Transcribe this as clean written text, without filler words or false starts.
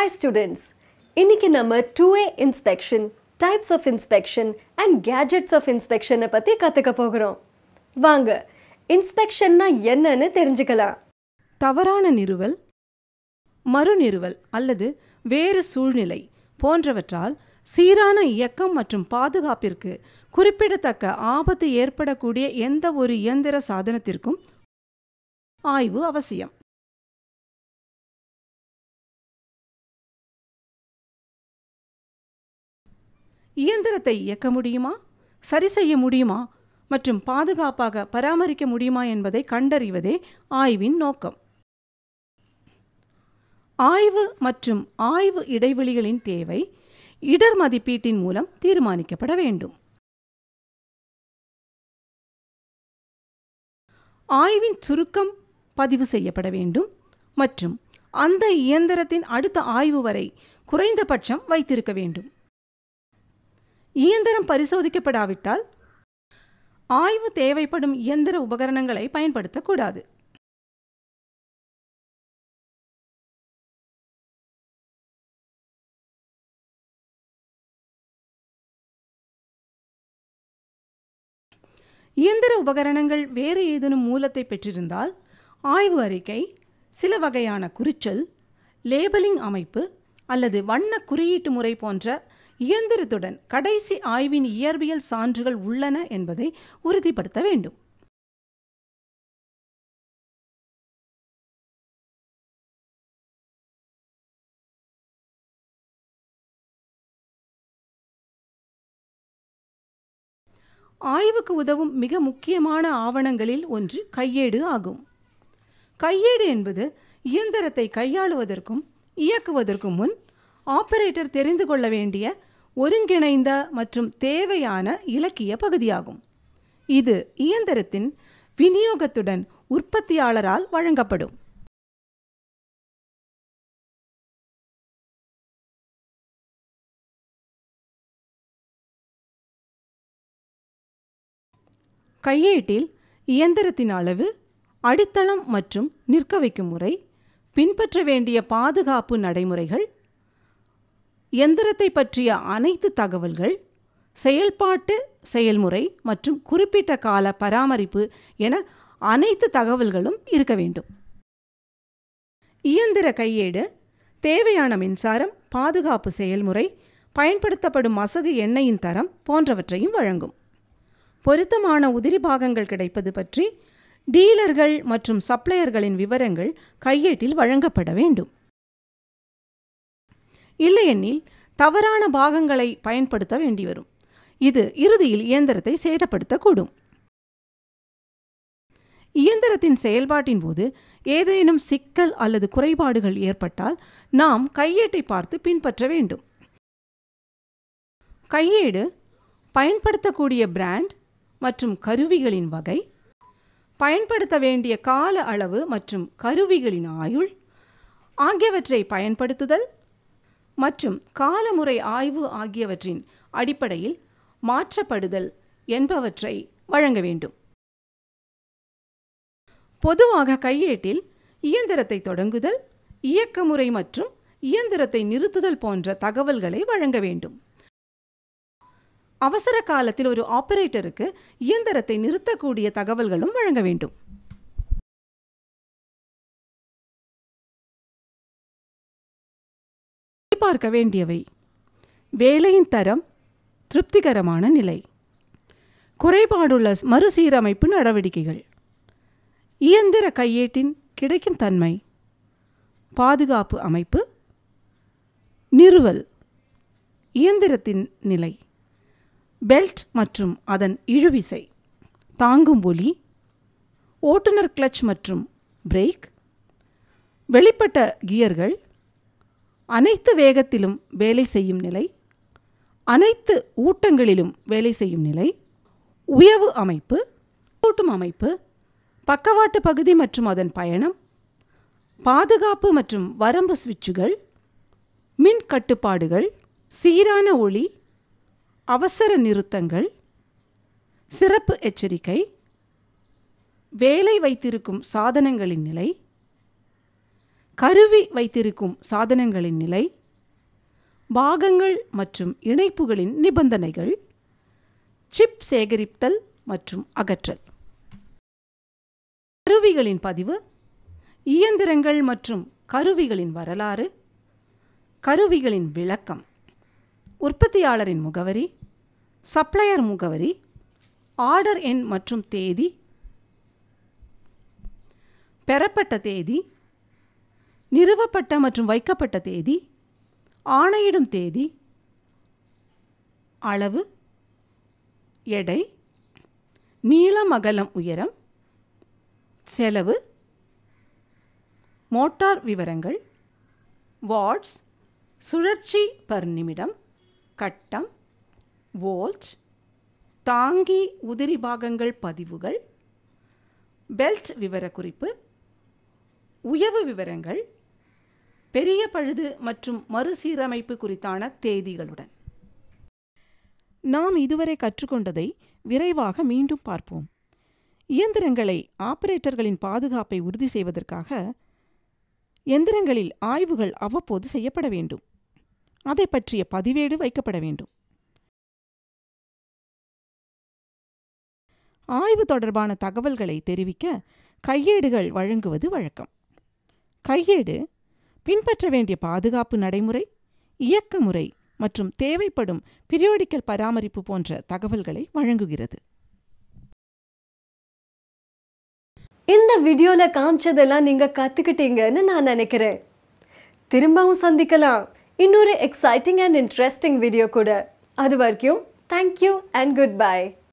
Hi students, இன்னைக்கு நம்ம 2A inspection, types of inspection and gadgets of inspection பத்தி கத்துக்க போகிறோம். வாங்க, இன்ஸ்பெக்ஷன்னா என்னன்னு தெரிஞ்சுக்கலாம். தவறான நிறுவல், மறுநிறுவல் அல்லது வேறு சூழ்நிலை போன்றவற்றால் சீரான இயக்கம் மற்றும் பாதுகாப்பிற்கு குறிப்பிடத்தக்க ஆபத்து ஏற்படக்கூடிய எந்த ஒரு இயந்திர சாதனத்திற்கும் ஆய்வு அவசியம். இயந்திரத்தை இயக்க முடியுமா, சரி செய்ய முடியுமா மற்றும் பாதுகாப்பாக பராமரிக்க முடியுமா என்பதை கண்டறிவதே ஆய்வின் நோக்கம். ஆய்வு மற்றும் ஆய்வு இடைவெளிகளின் தேவை இடர் மதிப்பீட்டின் மூலம் தீர்மானிக்கப்பட வேண்டும். ஆய்வின் சுருக்கம் பதிவு செய்யப்பட வேண்டும் மற்றும் அந்த இயந்திரத்தின் அடுத்த ஆய்வு வரை குறைந்தபட்சம் வைத்திருக்க வேண்டும். இயந்திரம் பரிசோதிக்கப்படாவிட்டால் ஆய்வு தேவைப்படும் இயந்திர உபகரணங்களை பயன்படுத்தக்கூடாது. இயந்திர உபகரணங்கள் வேறு ஏதேனும் மூலத்தை பெற்றிருந்தால் ஆய்வு அறிக்கை சில வகையான குறிச்சொல், லேபலிங் அமைப்பு அல்லது வண்ண குறியீட்டு முறை போன்ற இயந்திரத்துடன் கடைசி ஆய்வின் இயற்பியல் சான்றுகள் உள்ளன என்பதை உறுதிப்படுத்த வேண்டும். ஆய்வுக்கு உதவும் மிக முக்கியமான ஆவணங்களில் ஒன்று கையேடு ஆகும். கையேடு என்பது இயந்திரத்தை கையாளுவதற்கும் இயக்குவதற்கும் முன் ஆபரேட்டர் தெரிந்து கொள்ள வேண்டிய ஒருங்கிணைந்த மற்றும் தேவையான இலக்கிய பகுதியாகும். இது இயந்திரத்தின் விநியோகத்துடன் உற்பத்தியாளரால் வழங்கப்படும். கையேட்டில் இயந்திரத்தின் அளவு, அடித்தளம் மற்றும் நிற்க வைக்கும் முறை, பின்பற்ற வேண்டிய பாதுகாப்பு நடைமுறைகள், இயந்திரத்தை பற்றிய அனைத்து தகவல்கள், செயல்பாட்டு செயல்முறை மற்றும் குறிப்பிட்ட கால பராமரிப்பு என அனைத்து தகவல்களும் இருக்க வேண்டும். இயந்திர கையேடு தேவையான மின்சாரம், பாதுகாப்பு செயல்முறை, பயன்படுத்தப்படும் மசகு எண்ணெயின் தரம் போன்றவற்றையும் வழங்கும். பொருத்தமான உதிரி பாகங்கள் கிடைப்பது பற்றி டீலர்கள் மற்றும் சப்ளையர்களின் விவரங்கள் கையேட்டில் வழங்கப்பட வேண்டும். இல்லையெனில் தவறான பாகங்களை பயன்படுத்த வேண்டி வரும். இது இறுதியில் இயந்திரத்தை சேதப்படுத்தக்கூடும். இயந்திரத்தின் செயல்பாட்டின் போது ஏதேனும் சிக்கல் அல்லது குறைபாடுகள் ஏற்பட்டால் நாம் கையேட்டை பார்த்து பின்பற்ற வேண்டும். கையேடு பயன்படுத்தக்கூடிய பிராண்ட் மற்றும் கருவிகளின் வகை, பயன்படுத்த வேண்டிய கால அளவு மற்றும் கருவிகளின் ஆயுள் ஆகியவற்றை பயன்படுத்துதல் மற்றும் காலமுறை ஆய்வு ஆகியவற்றின் அடிப்படையில் மாற்றப்படுதல் என்பவற்றை வழங்க வேண்டும். பொதுவாக கையேட்டில் இயந்திரத்தை தொடங்குதல், இயக்க முறை மற்றும் இயந்திரத்தை நிறுத்துதல் போன்ற தகவல்களை வழங்க வேண்டும். அவசர காலத்தில் ஒரு ஆபரேட்டருக்கு இயந்திரத்தை நிறுத்தக்கூடிய தகவல்களும் வழங்க வேண்டும். பார்க்க வேண்டியவை: வேலையின் தரம், திருப்திகரமான நிலை, குறைபாடுள்ள மறுசீரமைப்பு நடவடிக்கைகள், இயந்திர கையேட்டின் கிடைக்கும் தன்மை, பாதுகாப்பு அமைப்பு, நிறுவல், இயந்திரத்தின் நிலை, பெல்ட் மற்றும் அதன் இழுவிசை, தாங்கும் ஒலி, ஓட்டுநர் கிளட்ச் மற்றும் பிரேக், வெளிப்பட்ட கியர்கள், அனைத்து வேகத்திலும் வேலை செய்யும் நிலை, அனைத்து ஊட்டங்களிலும் வேலை செய்யும் நிலை, உயவு அமைப்பு, ஊட்டும் அமைப்பு, பக்கவாட்டு பகுதி மற்றும் அதன் பயணம், பாதுகாப்பு மற்றும் வரம்பு சுவிட்சுகள், மின் கட்டுப்பாடுகள், சீரான ஒளி, அவசர நிறுத்தங்கள், சிறப்பு எச்சரிக்கை, வேலை வைத்திருக்கும் சாதனங்களின் நிலை, கருவி வைத்திருக்கும் சாதனங்களின் நிலை, பாகங்கள் மற்றும் இணைப்புகளின் நிபந்தனைகள், சிப் சேகரித்தல் மற்றும் அகற்றல், கருவிகளின் பதிவு, இயந்திரங்கள் மற்றும் கருவிகளின் வரலாறு, கருவிகளின் விளக்கம், உற்பத்தியாளரின் முகவரி, சப்ளையர் முகவரி, ஆர்டர் எண் மற்றும் தேதி, பெறப்பட்ட தேதி, நிறுவப்பட்ட மற்றும் வைக்கப்பட்ட தேதி, ஆணையிடும் தேதி, அளவு, எடை, நீளம் அகலம் உயரம், செலவு, மோட்டார் விவரங்கள், வாட்ஸ், சுழற்சி பர் நிமிடம், கட்டம், வோல்ட், தாங்கி உதிரி பாகங்கள் பதிவுகள், பெல்ட் விவரக்குறிப்பு, உயவு விவரங்கள், பெரிய பழுது மற்றும் மறுசீரமைப்பு குறித்தான தேதிகளுடன். நாம் இதுவரை கற்றுக்கொண்டதை விரைவாக மீண்டும் பார்ப்போம். இயந்திரங்களை ஆபரேட்டர்களின் பாதுகாப்பை உறுதி செய்வதற்காக எந்திரங்களில் ஆய்வுகள் அவ்வப்போது செய்யப்பட வேண்டும். அதை பற்றிய பதிவேடு வைக்கப்பட வேண்டும். ஆய்வு தொடர்பான தகவல்களை தெரிவிக்க கையேடுகள் வழங்குவது வழக்கம். கையேடு பின்பற்ற வேண்டிய பாதுகாப்பு நடைமுறை, இயக்க முறை மற்றும் தேவைப்படும் பீரியாடிக்கல் பராமரிப்பு போன்ற தகவல்களை வழங்குகிறது. இந்த வீடியோல காமிச்சதெல்லாம் நீங்க கத்துக்கிட்டீங்கன்னு நான் நினைக்கிறேன். திரும்பவும் சந்திக்கலாம் இன்னொரு எக்ஸைட்டிங் அண்ட் இன்ட்ரெஸ்டிங் வீடியோ கூட. அது வரைக்கும் தேங்க்யூ அண்ட் குட் பை.